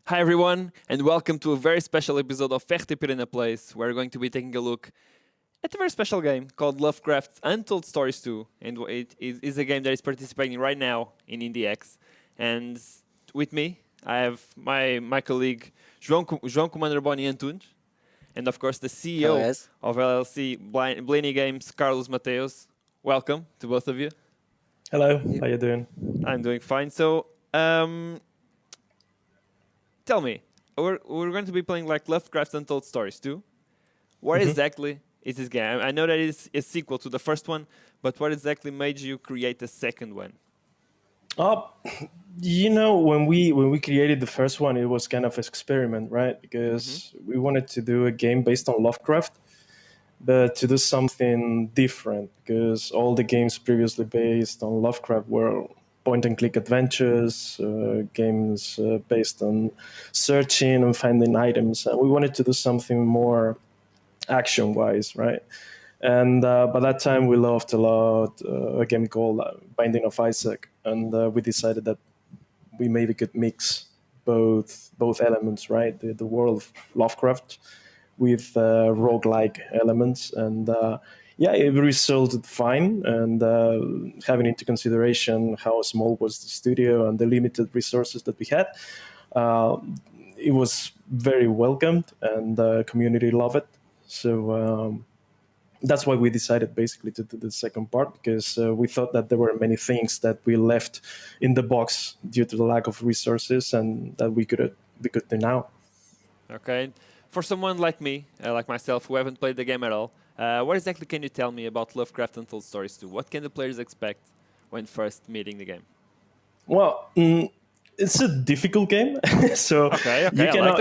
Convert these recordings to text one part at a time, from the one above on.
Hi everyone, and welcome to a very special episode of RTP in a Place. We're going to be taking a look at a very special game called Lovecrafts Untold Stories 2, and it is a game that is participating right now in IndieX. And with me, I have my colleague João Commander Boni Antunes, and of course the Hello, CEO guys. of LLC Blaney Games, Carlos Mateos. Welcome to both of you. Hello, how you doing? I'm doing fine. So, tell me, we're going to be playing like Lovecraft Untold Stories 2. What exactly is this game? I know that it's a sequel to the first one, but what exactly made you create the second one? When we created the first one, it was kind of an experiment, right? Because we wanted to do a game based on Lovecraft, but to do something different. Because all the games previously based on Lovecraft were point-and-click adventures, games based on searching and finding items. And we wanted to do something more action-wise, right? And by that time, we loved a lot a game called Binding of Isaac, and we decided that we maybe could mix both elements, right? The world of Lovecraft with roguelike elements, and it resulted fine. And having into consideration how small was the studio and the limited resources that we had, it was very welcomed, and the community loved it. So that's why we decided basically to do the second part, because we thought that there were many things that we left in the box due to the lack of resources, and that we could do now. Okay. For someone like me, like myself, who haven't played the game at all, what exactly can you tell me about Lovecraft Untold Stories 2? What can the players expect when first meeting the game? Well, it's a difficult game, so Okay,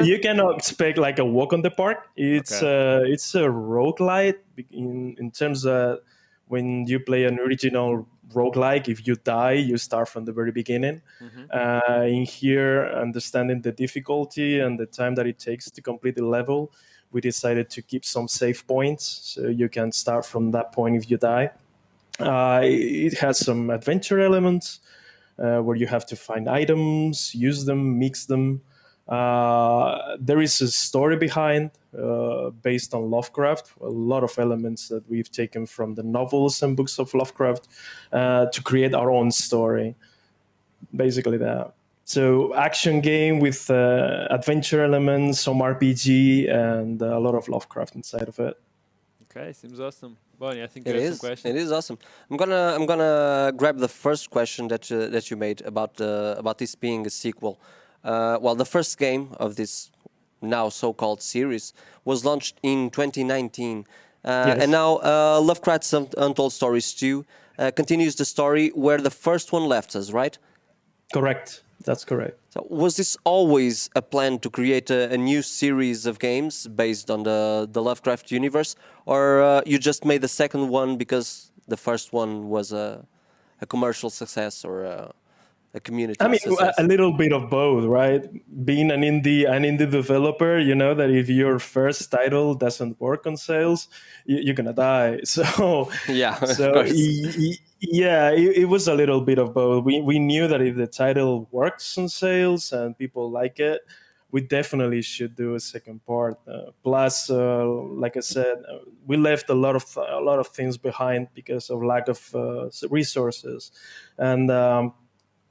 you cannot expect like a walk on the park. It's a roguelite in terms of when you play an original roguelike. If you die, you start from the very beginning. In here, understanding the difficulty and the time that it takes to complete the level, we decided to keep some save points, so you can start from that point if you die. It has some adventure elements, where you have to find items, use them, mix them. There is a story behind, based on Lovecraft, a lot of elements that we've taken from the novels and books of Lovecraft to create our own story. Basically that. So action game with adventure elements, some RPG, and a lot of Lovecraft inside of it. Okay, seems awesome. Bonnie, I think It you have is. some questions. It is awesome. I'm gonna grab the first question that you made about this being a sequel. Well, the first game of this now so-called series was launched in 2019, Yes. and now Lovecraft's Untold Stories 2 continues the story where the first one left us, right? Correct. That's correct. So was this always a plan to create a new series of games based on the Lovecraft universe, or you just made the second one because the first one was a commercial success or a community success? A little bit of both, right? Being an indie developer, you know that if your first title doesn't work on sales, you're gonna die. So Yeah, of so course. it was a little bit of both. We knew that if the title works on sales and people like it, we definitely should do a second part. Plus, like I said, we left a lot of things behind because of lack of resources, and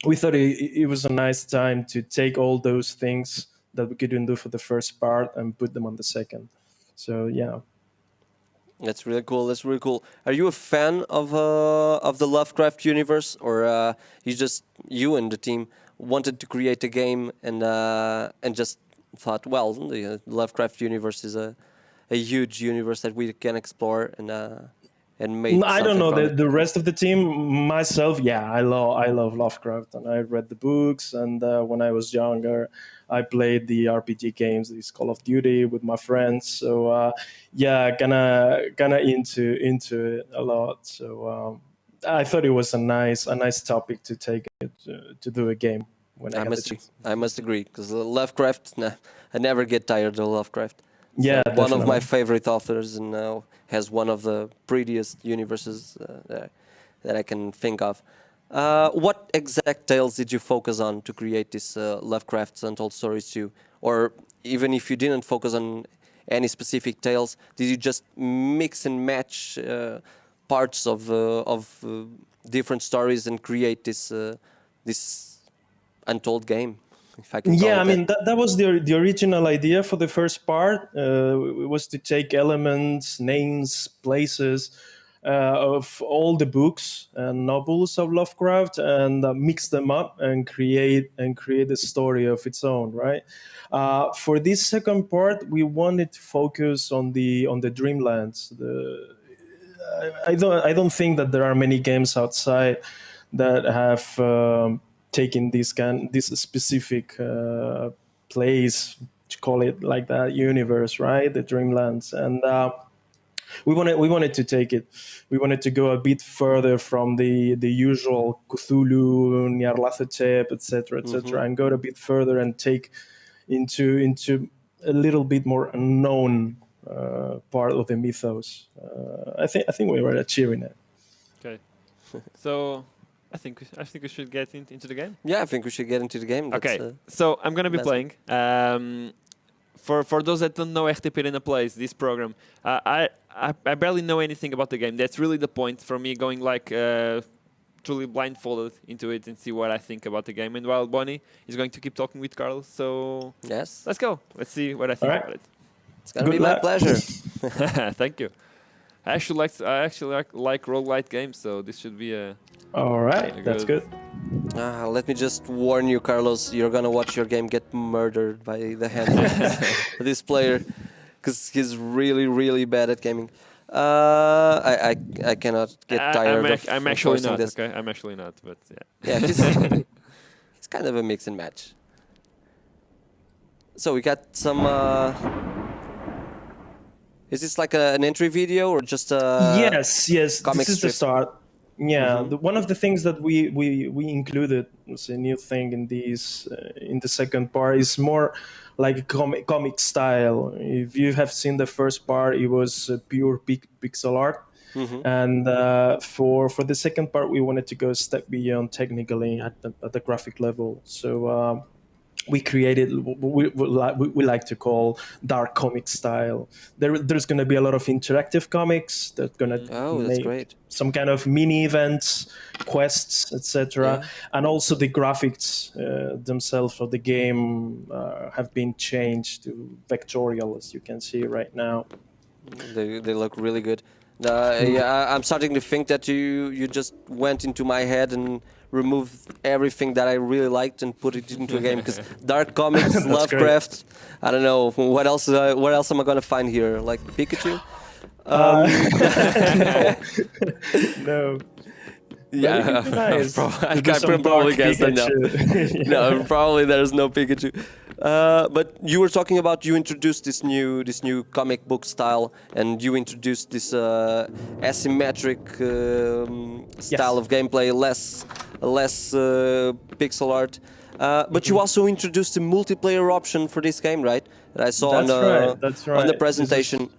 we thought it was a nice time to take all those things that we couldn't do for the first part and put them on the second. So yeah. That's really cool. That's really cool. Are you a fan of the Lovecraft universe, or you and the team wanted to create a game and just thought, well, the Lovecraft universe is a huge universe that we can explore and made. I don't know something from the rest of the team. Myself, yeah, I love Lovecraft, and I read the books. And when I was younger, I played the RPG games, this Call of Duty, with my friends. So kind of into it a lot. So I thought it was a nice topic to take it to do a game when I had the chance. I must agree, because Lovecraft, nah, I never get tired of Lovecraft. Yeah, One of my definitely. favorite authors, and now has one of the prettiest universes that I can think of. What exact tales did you focus on to create this Lovecraft's Untold Stories 2? Or even if you didn't focus on any specific tales, did you just mix and match parts of different stories and create this Untold game? If I can call Yeah, it I that. mean that was the original idea for the first part. It was to take elements, names, places of all the books and novels of Lovecraft and mix them up and create a story of its own. Right. For this second part, we wanted to focus on the Dreamlands. I don't think that there are many games outside that have taken this specific place, to call it like that, universe, right, the Dreamlands, and we wanted to take it. We wanted to go a bit further from the usual Cthulhu, Nyarlathotep, etc., and go a bit further and take into a little bit more unknown part of the mythos. I think we were achieving it. Okay. So I think we should get into the game. Yeah, I think we should get into the game. Okay. So I'm gonna be massive. playing. For those that don't know RTP Arena Plays, this program, I barely know anything about the game. That's really the point for me going like truly blindfolded into it and see what I think about the game. And while Bonnie is going to keep talking with Carlos, so Yes, let's go. Let's see what I think All right. about it. it's gonna Good be my luck. pleasure. Thank you. I actually like roguelite games, so this should be a All right, that's good. Let me just warn you, Carlos. You're gonna watch your game get murdered by the hands of this player, because he's really, really bad at gaming. I cannot get tired I'm of actually forcing not. this. Okay, I'm actually not. But yeah. Yeah, it's kind of a mix and match. So we got some. Is this like an entry video or just a? Yes. comic This is the strip. start. Yeah, Mhm. one of the things that we included was a new thing in these in the second part is more like a comic style. If you have seen the first part, it was pure pixel art, and for the second part, we wanted to go a step beyond technically at the graphic level. So. We created we like to call dark comic style. There's going to be a lot of interactive comics that's going to Oh, that's make great. some kind of mini events, quests, etc. Yeah. And also the graphics themselves of the game have been changed to vectorial, as you can see right now. They look really good. Yeah, I'm starting to think that you just went into my head and removed everything that I really liked and put it into a game. Because dark comics, That's Lovecraft. I don't know what else. What else am I gonna find here? Like Pikachu? No. Yeah, But it would be nice I to do can some probably dark guess that now. Pikachu. No, probably there's no Pikachu. But you were talking about you introduced this new comic book style, and you introduced this asymmetric style of gameplay, less pixel art. But you also introduced a multiplayer option for this game, right? That I saw That's right, that's on right. the This is- presentation.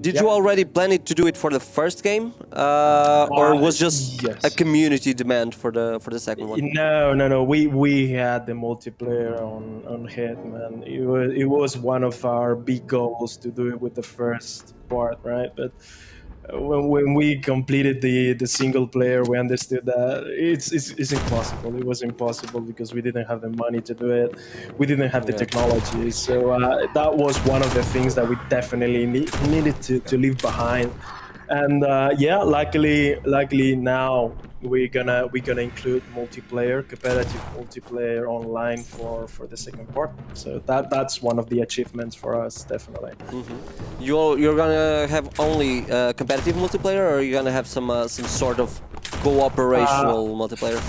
Did Yeah. you already plan it to do it for the first game, or was just yes. a community demand for the second one? No. We had the multiplayer on head, man. It was one of our big goals to do it with the first part, right? But when we completed the single player, we understood that it's impossible. It was impossible because we didn't have the money to do it. We didn't have the Yeah. technology. So that was one of the things that we definitely needed to leave behind. And luckily now we're gonna include competitive multiplayer online for the second part. So that's one of the achievements for us, definitely. You're gonna have only competitive multiplayer, or you're gonna have some sort of cooperational multiplayer?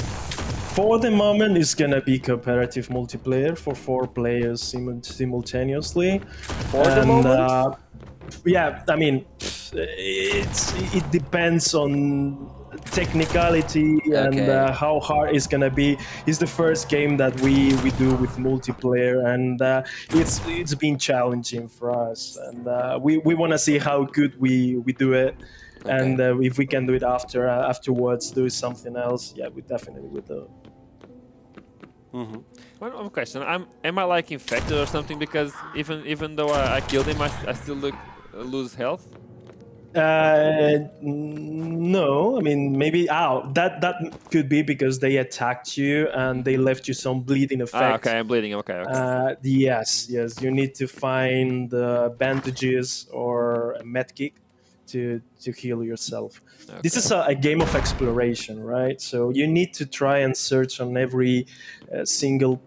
For the moment, it's gonna be competitive multiplayer for 4 players simultaneously. For the moment? Yeah, I mean, it depends on technicality and Okay. how hard it's gonna be. It's the first game that we do with multiplayer, and it's been challenging for us, and we want to see how good we do it. And if we can do it afterwards, do something else, yeah, we definitely would do. One question: am I like infected or something? Because even though I killed him, I still lose health. No, I mean maybe that could be because they attacked you and they left you some bleeding effect. Okay, I'm bleeding. Okay. Yes, you need to find bandages or a medkit to heal yourself. This is a game of exploration, right? So you need to try and search on every single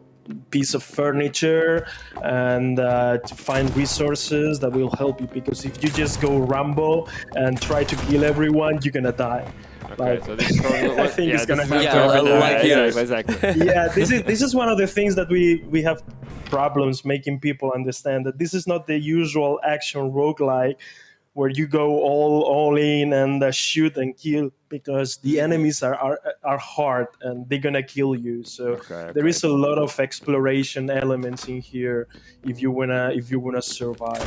piece of furniture and to find resources that will help you, because if you just go Rambo and try to kill everyone, you're gonna die. Okay, so this is probably I think it's gonna happen. Exactly. Yeah, this is one of the things that we have problems making people understand, that this is not the usual action roguelike where you go all in and shoot and kill, because the enemies are hard and they're gonna kill you. So there is a lot of exploration elements in here if you wanna survive.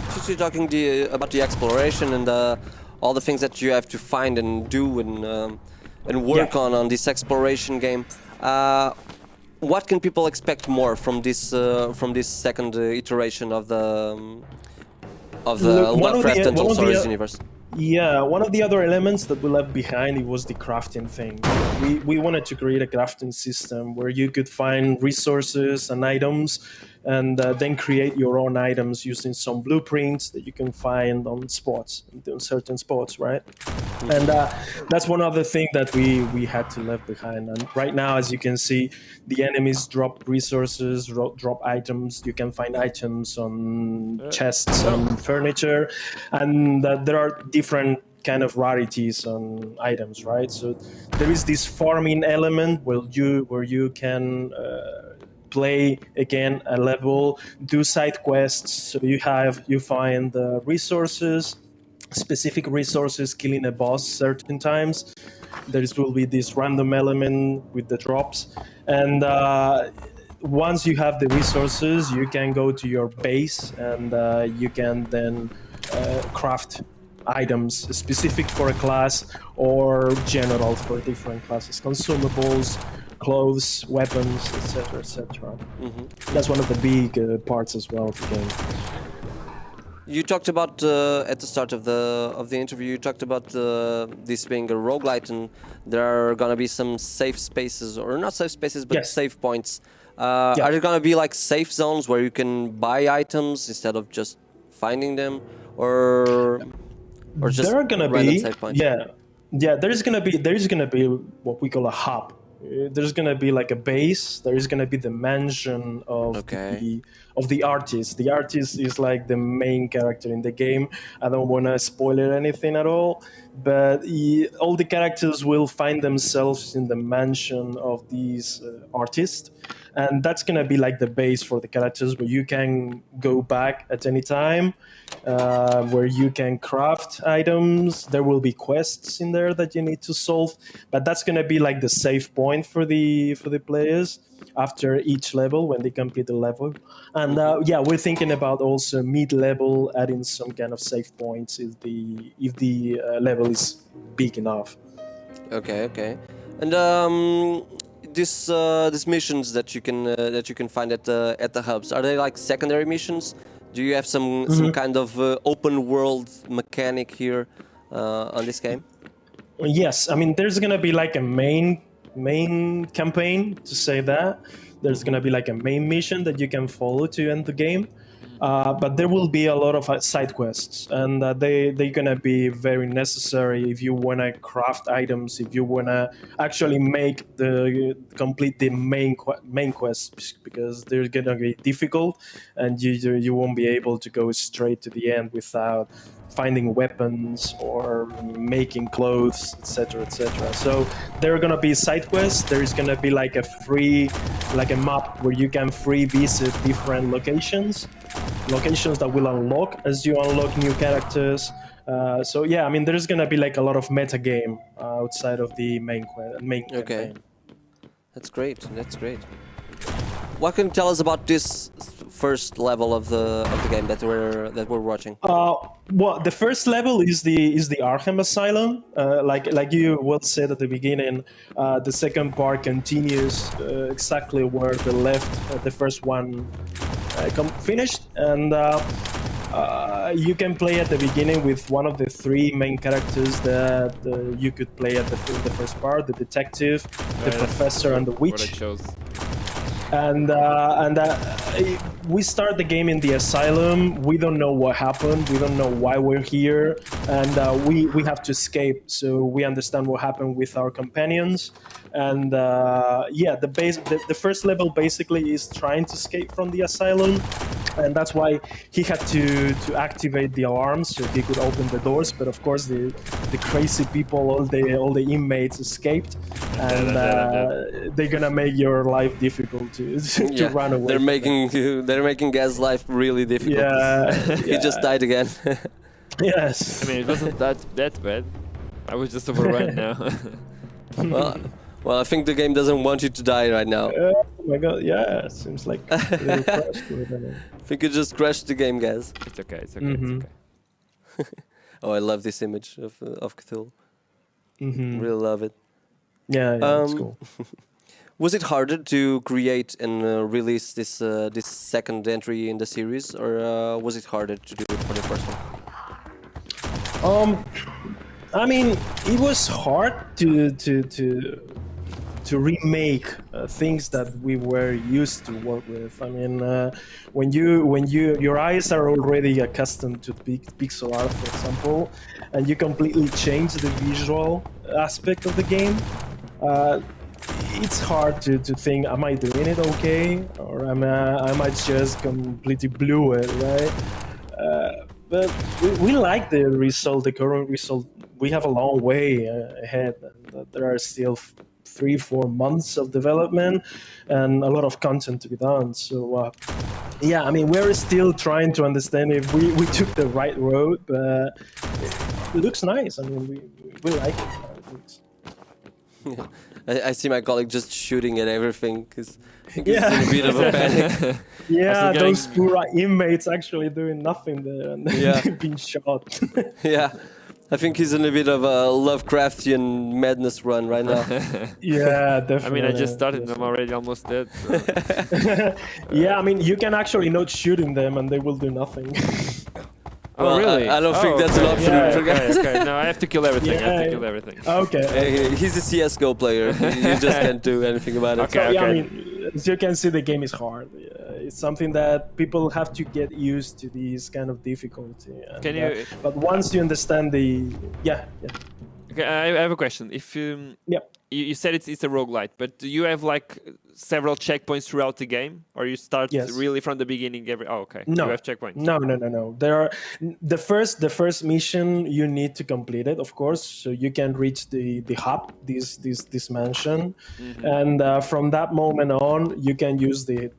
Since you're talking about the exploration and all the things that you have to find and do and work on this exploration game, what can people expect more from this second iteration of the Lovecraft Untold Stories universe? Yeah, one of the other elements that we left behind, it was the crafting thing. We wanted to create a crafting system where you could find resources and items and then create your own items using some blueprints that you can find on certain spots, right? And that's one other thing that we had to leave behind. And right now, as you can see, the enemies drop resources, drop items. You can find items on chests, on furniture, and there are different kind of rarities on items, right? So there is this farming element where you can play again a level, do side quests. So you find resources, specific resources, killing a boss certain times. There will be this random element with the drops, and once you have the resources, you can go to your base and you can then craft items specific for a class or general for different classes, consumables, clothes, weapons, etc., etc. That's one of the big parts as well of the game. You talked about at the start of the interview. You talked about this being a roguelite, and there are gonna be some safe spaces, or not safe spaces, but save points. Are there gonna be like safe zones where you can buy items instead of just finding them, or just there are gonna random save points? There is gonna be what we call a hub. There's gonna be like a base. There is gonna be the mansion of the artist. The artist is like the main character in the game. I don't want to spoil anything at all, but all the characters will find themselves in the mansion of these artists, and that's gonna be like the base for the characters, where you can go back at any time, where you can craft items. There will be quests in there that you need to solve, but that's gonna be like the save point for the players after each level when they complete the level. And we're thinking about also mid-level adding some kind of save points if the level is big enough. Okay. And these missions that you can find at the hubs, are they like secondary missions? Do you have some kind of open world mechanic here on this game? Yes, I mean there's gonna be like a main campaign, to say that. There's gonna be like a main mission that you can follow to end the game. But there will be a lot of side quests, and they're gonna be very necessary if you wanna craft items, if you wanna actually complete the main quests, because they're gonna be difficult, and you won't be able to go straight to the end without finding weapons or making clothes, etc., etc. So there are gonna be side quests. There is gonna be like a map where you can free visit different locations that will unlock as you unlock new characters. So I mean there's gonna be like a lot of meta game outside of the main campaign. That's great. What can you tell us about this first level of the game that we're watching? Well, the first level is the Arkham Asylum. Like you well said at the beginning, the second part continues exactly where the first one finished, and you can play at the beginning with one of the three main characters that you could play at the first part: the detective, the professor, and the What I witch. chose. And we start the game in the asylum. We don't know what happened. We don't know why we're here, and we have to escape. So we understand what happened with our companions, and the first level basically is trying to escape from the asylum, and that's why he had to activate the alarms so he could open the doors. But of course, the crazy people, all the inmates escaped, and they're gonna make your life difficult to run away. They're making Gaz's life really difficult. Yeah, He just died again. Yes. I mean, it wasn't that bad. I was just overrun now. well, I think the game doesn't want you to die right now. Oh my god, yeah, it seems like a little crash to it, I mean. I think you just crashed the game, Gaz. It's okay. It's Mhm. okay. Oh, I love this image of Cthulhu. Mhm. Really love it. Yeah, it's cool. Was it harder to create and release this second entry in the series, or was it harder to do it for the first one? I mean, it was hard to remake things that we were used to work with. I mean, when your eyes are already accustomed to pixel art, for example, and you completely change the visual aspect of the game, it's hard to think, am I doing it okay, or am I just completely blew it, right? But we like the result, the current result. We have a long way ahead. There are still 3-4 months of development and a lot of content to be done. So yeah, I mean, we're still trying to understand if we took the right road, but it looks nice. I mean, we like it. I see my colleague just shooting at everything because he's in a bit of a panic. Yeah, getting- those poor inmates actually doing nothing there and Yeah. being shot. Yeah, I think he's in a bit of a Lovecraftian madness run right now. Yeah, I definitely. mean, I just started. I'm already almost dead. So. Yeah, I mean, you can actually not shooting them and they will do nothing. Oh, Well, really? I don't think that's an option. Yeah, for guys. Okay. No, I have to kill everything. I have to Yeah. kill everything. Okay. He's a CS:GO player. You just can't do anything about it. Okay. So, yeah, I mean, as you can see, the game is hard. It's something that people have to get used to, this kind of difficulty. And, Can you? but once you understand yeah. Okay, I have a question. If Yep. you said it's a roguelite, but do you have like several checkpoints throughout the game, or you start Yes. really from the beginning? Okay. No, You have checkpoints. No. There are the first mission. You need to complete it, of course, so you can reach the hub, this mansion, and from that moment on, you can use the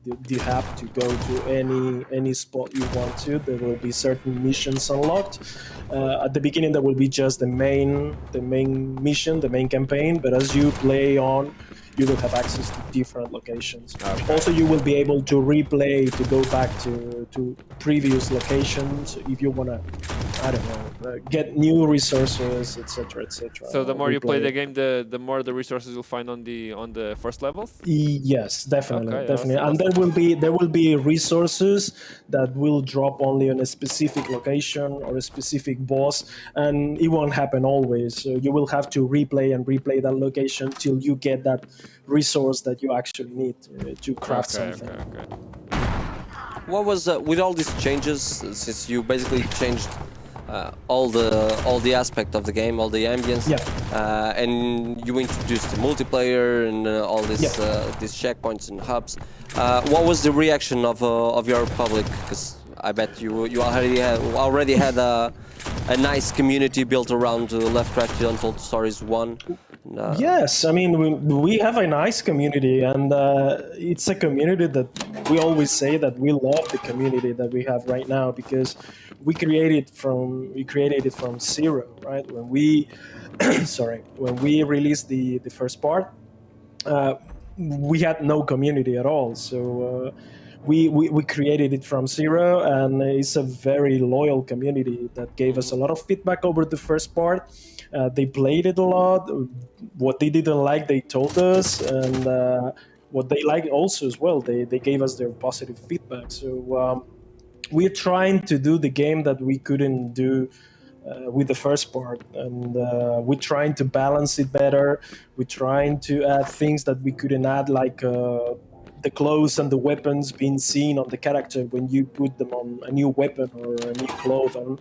hub to go to any spot you want to. There will be certain missions unlocked. At the beginning, there will be just the main mission, the main campaign. But as you play on, you will have access to different locations. Okay. Also, you will be able to replay, to go back to previous locations if you want to, I don't know, get new resources, etc., etc. So the more you play the game, the more the resources you'll find on the first levels. Yes, definitely, Okay, definitely, awesome, and there will be resources that will drop only on a specific location or a specific boss, and it won't happen always. So you will have to replay that location till you get that resource that you actually need to craft something. Okay. What was with all these changes? Since you basically changed all the aspect of the game, all the ambience, and you introduced the multiplayer and all these checkpoints and hubs. What was the reaction of your public? Because I bet you already had a nice community built around Lovecraft Untold Stories 1. Yes, I mean we have a nice community, and it's a community that we always say that we love the community that we have right now because we created it from zero, right? When we when we released the first part, we had no community at all. So we created it from zero, and it's a very loyal community that gave us a lot of feedback over the first part. They played it a lot. What they didn't like, they told us, and what they liked also as well. They gave us their positive feedback. So we're trying to do the game that we couldn't do with the first part, and we're trying to balance it better. We're trying to add things that we couldn't add, like the clothes and the weapons being seen on the character when you put them on a new weapon or a new cloth on.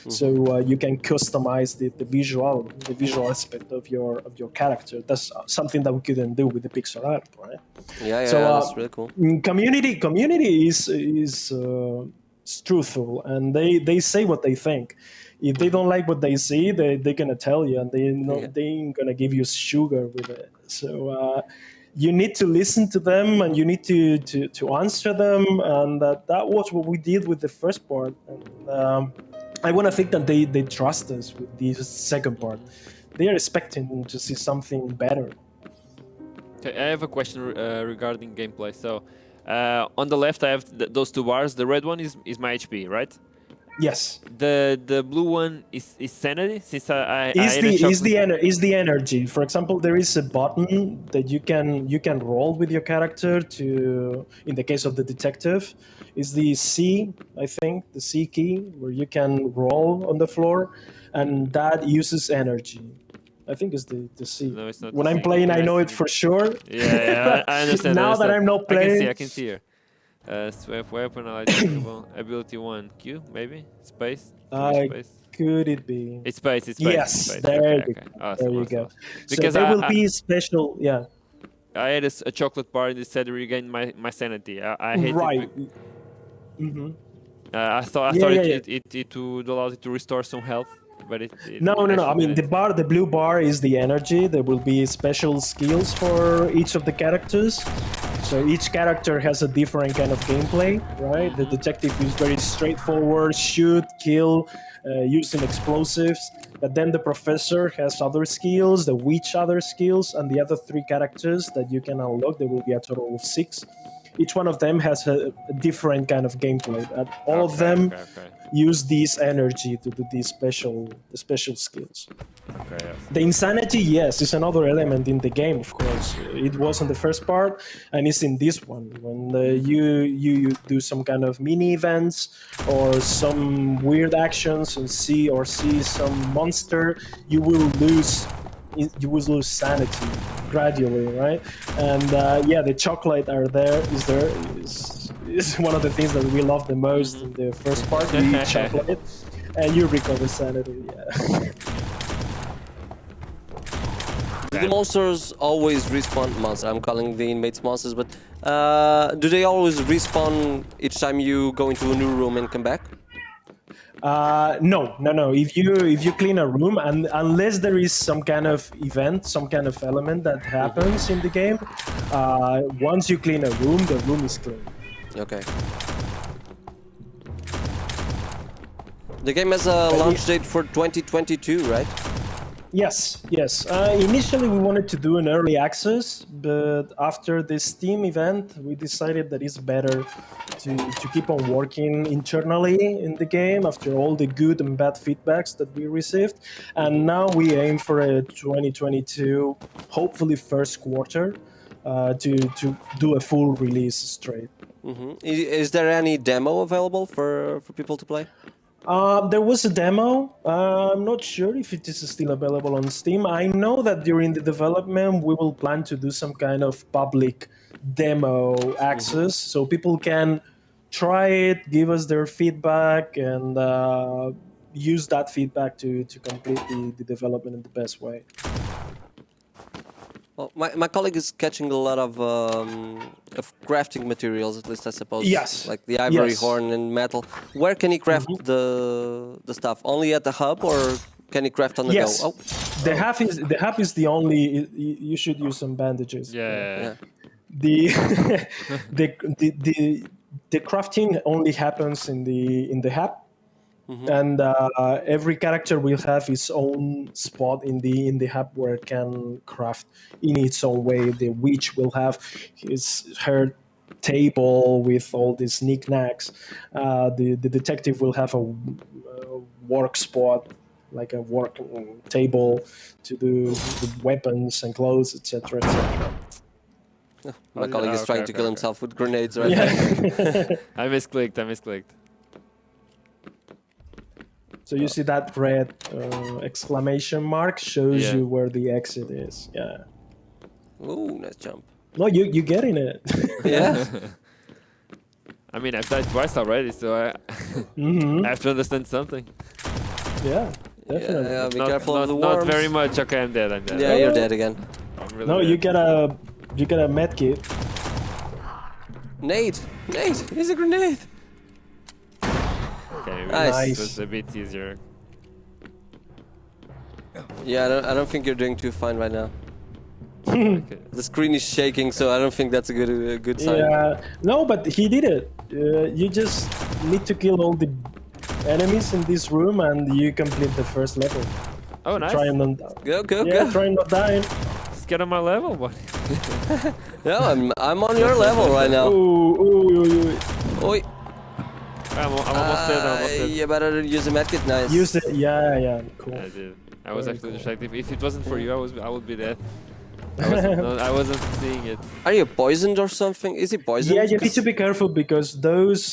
So you can customize the visual aspect of your character. That's something that we couldn't do with the pixel art, right? Yeah, So, that's really cool. Community is truthful, and they say what they think. If they don't like what they see, they're gonna tell you, and they ain't gonna give you sugar with it. So you need to listen to them, and you need to answer them, and that was what we did with the first part. And I want to think that they trust us with this second part. They are expecting to see something better. Okay, I have a question regarding gameplay. So, on the left, I have those two bars. The red one is my HP, right? Yes. The blue one is sanity. Since I is the energy. For example, there is a button that you can roll with your character to. In the case of the detective, is the C, I think, the C key, where you can roll on the floor, and that uses energy. I think it's the C. No, it's not. When I'm playing, I know it for sure. Yeah, I understand. Now that I'm not playing, I can see here. Swap weapon, identifiable. Ability 1, Q, maybe? Space? Space? Could it be? It's space, it's space. Yes, it's space. there Okay, you awesome, there you awesome, go. awesome. So Because there will be special, yeah. I had a chocolate bar that said regain my sanity. I hate right. it. Mm-hmm. I thought it would allow it to restore some health, but it no. I mean, the blue bar is the energy. There will be special skills for each of the characters. So each character has a different kind of gameplay, right? The detective is very straightforward, shoot, kill, using explosives. But then the professor has other skills, the witch other skills, and the other three characters that you can unlock. There will be a total of 6. Each one of them has a different kind of gameplay. All of them use this energy to do these special skills. Okay, yes. The insanity, yes, is another element in the game, of course. It was in the first part, and it's in this one. When you do some kind of mini events or some weird actions and see some monster, you will lose sanity gradually, right? And the chocolate is one of the things that we love the most in the first part. You eat chocolate and you recover sanity. Yeah. Do the monsters always respawn? I'm calling the inmates monsters, but do they always respawn each time you go into a new room and come back? No. If you clean a room, and unless there is some kind of event, some kind of element that happens in the game, once you clean a room, the room is clean. Okay. The game has a launch date for 2022, right? Yes. Initially, we wanted to do an early access, but after the Steam event, we decided that it's better to keep on working internally in the game after all the good and bad feedbacks that we received. And now we aim for a 2022, hopefully first quarter, to do a full release straight. Is there any demo available for people to play? There was a demo. I'm not sure if it is still available on Steam. I know that during the development, we will plan to do some kind of public demo access, so people can try it, give us their feedback, and use that feedback to complete the development in the best way. Well, my colleague is catching a lot of crafting materials, at least I suppose. Yes. Like the ivory horn and metal. Where can he craft the stuff? Only at the hub, or can he craft on the go? Oh. The hub is the only. You should use some bandages. Yeah. The the crafting only happens in the hub. And every character will have its own spot in the hub where it can craft in its own way. The witch will have her table with all these knickknacks. The detective will have a work spot, like a work table to do the weapons and clothes, etc., etc. My colleague is trying to kill himself with grenades right Yeah. now. I misclicked. So you see that red exclamation mark shows Yeah. you where the exit is. Yeah. Ooh, nice jump. No, you get in it. Yeah. I mean, I've died twice already, so I Hmm. I have to understand something. Yeah, definitely. Yeah, be Not- careful not, of the Not worms. very much. Okay, I'm dead. Yeah, you're dead again. I'm really No, dead. you get a med kit. Nate, here's a grenade. Okay, Nice. this was a bit easier. Yeah, I don't think you're doing too fine right now. Okay. The screen is shaking, so I don't think that's a good sign. Yeah, no, but he did it. You just need to kill all the enemies in this room, and you complete the first level. Oh, So nice. Try and not, Go, yeah, try and not die. Just get on my level, buddy. No, I'm on your level right now. Ooh. Oi. I'm almost dead. I'm almost dead. You better use a medkit, nice. Use it. Yeah, cool. I did. I was Very actually cool. distracted. If it wasn't for you, I would be dead. I wasn't seeing it. Are you poisoned or something? Is he poisoned? Yeah, you need 'Cause- to be careful because those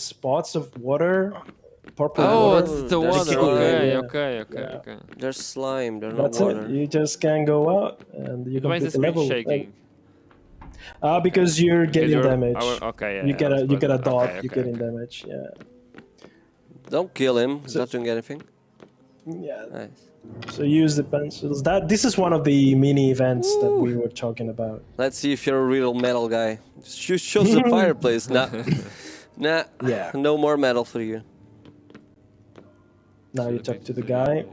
spots of water, purple Oh, water, it's the there's water. slime. Okay, Yeah. okay. Yeah. They're slime, they're not that's water. it. You just can't go out, and you Why is complete the the screen level. shaking? Because you're Because getting you're- damage. okay, yeah. You get I was you get a poisoned. dot. Okay, You're okay, getting okay. damage. Yeah. Don't kill him, he's So- not doing anything. Yeah. Nice. So use the pencils. This is one of the mini events that we were talking about. Let's see if you're a real metal guy. Shows the fireplace. Nah. Yeah. No more metal for you. Now you talk to the guy.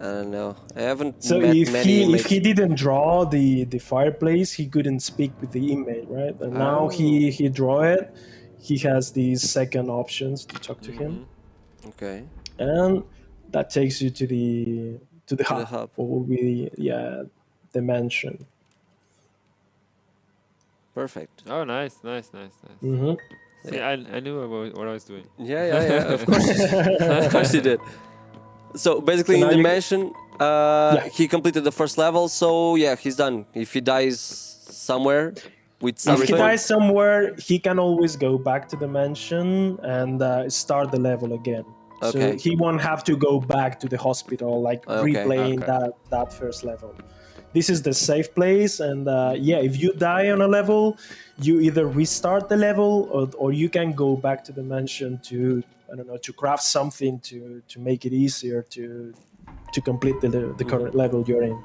I don't know. I haven't So met if many he inmates. didn't draw the fireplace, he couldn't speak with the inmate, right? And now he draw it. He has these second options to talk to him, Okay. and that takes you to the hub, hub. or will be the mansion. Perfect. Oh, nice. Hmm. See, I knew what I was doing. Yeah. Of course. Of course you did. So basically, So in now the you- mansion, he completed the first level. So yeah, he's done. If he dies somewhere with If something, he dies somewhere, he can always go back to the mansion and start the level again. Okay. So he won't have to go back to the hospital, like Okay. replaying Okay. that first level. This is the safe place, and if you die on a level, you either restart the level or you can go back to the mansion to to craft something to make it easier to complete the current level you're in.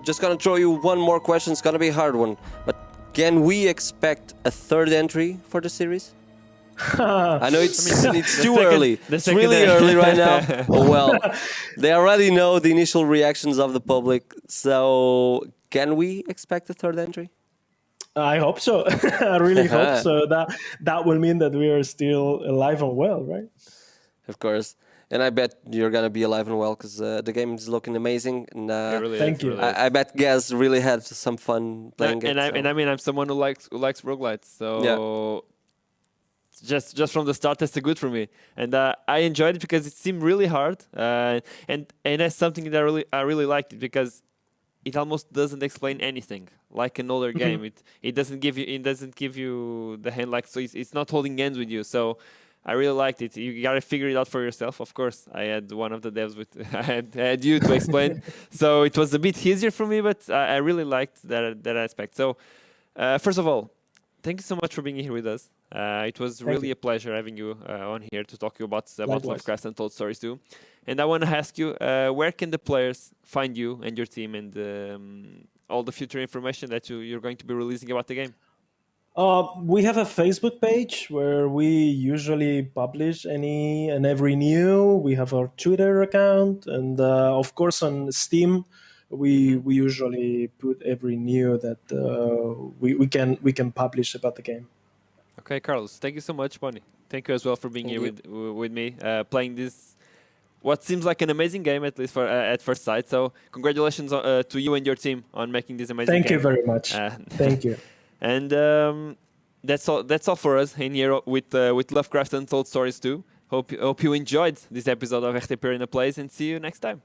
just gonna throw you one more question. It's gonna be a hard one, but can we expect a third entry for the series? I know it's too early. the It's second really en- early right now. Oh, well, they already know the initial reactions of the public. So can we expect a third entry? I hope so. I really hope so. That will mean that we are still alive and well, right? Of course. And I bet you're gonna be alive and well because the game is looking amazing. And It really Thank is, you. really is. I bet Gaz really had some fun playing it. And I mean, I'm someone who likes roguelites, so just from the start, that's a good for me. And I enjoyed it because it seemed really hard, and that's something that I really liked it because it almost doesn't explain anything like an older game. It doesn't give you the hand, like, so it's not holding hands with you. So I really liked it. You gotta figure it out for yourself. Of course, I had one of the devs with I had you to explain, so it was a bit easier for me. But I really liked that aspect. So first of all, thank you so much for being here with us. It was really a pleasure having you on here to talk to you about Likewise. Lovecrafts and Untold Stories too. And I want to ask you, where can the players find you and your team and all the future information that you're going to be releasing about the game? We have a Facebook page where we usually publish any and every new. We have our Twitter account, and of course on Steam, we usually put every new that we can publish about the game. Okay, Carlos, thank you so much, Bonnie. Thank you as well for being Thank here with me, playing this what seems like an amazing game, at least for at first sight. So congratulations to you and your team on making this amazing game. Thank you very much. Thank you. And that's all for us in here with Lovecraft Untold Stories 2. Hope you enjoyed this episode of RTP in a Place, and see you next time.